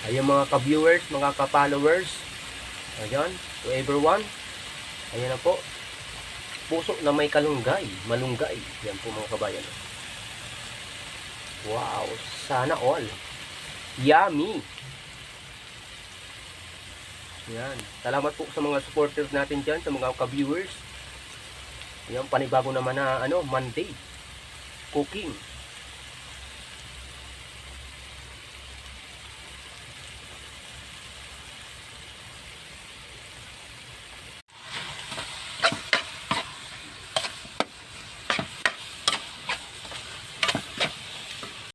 Ayan mga ka-viewers, mga ka-followers. Ayan, to everyone. Ayan na po. Puso na may kalunggay, malunggay. Yan po mga kabayan. Wow, sana all. Yummy. Yan. Salamat po sa mga supporters natin dyan, sa mga ka-viewers. Yan, panibago naman na Monday cooking.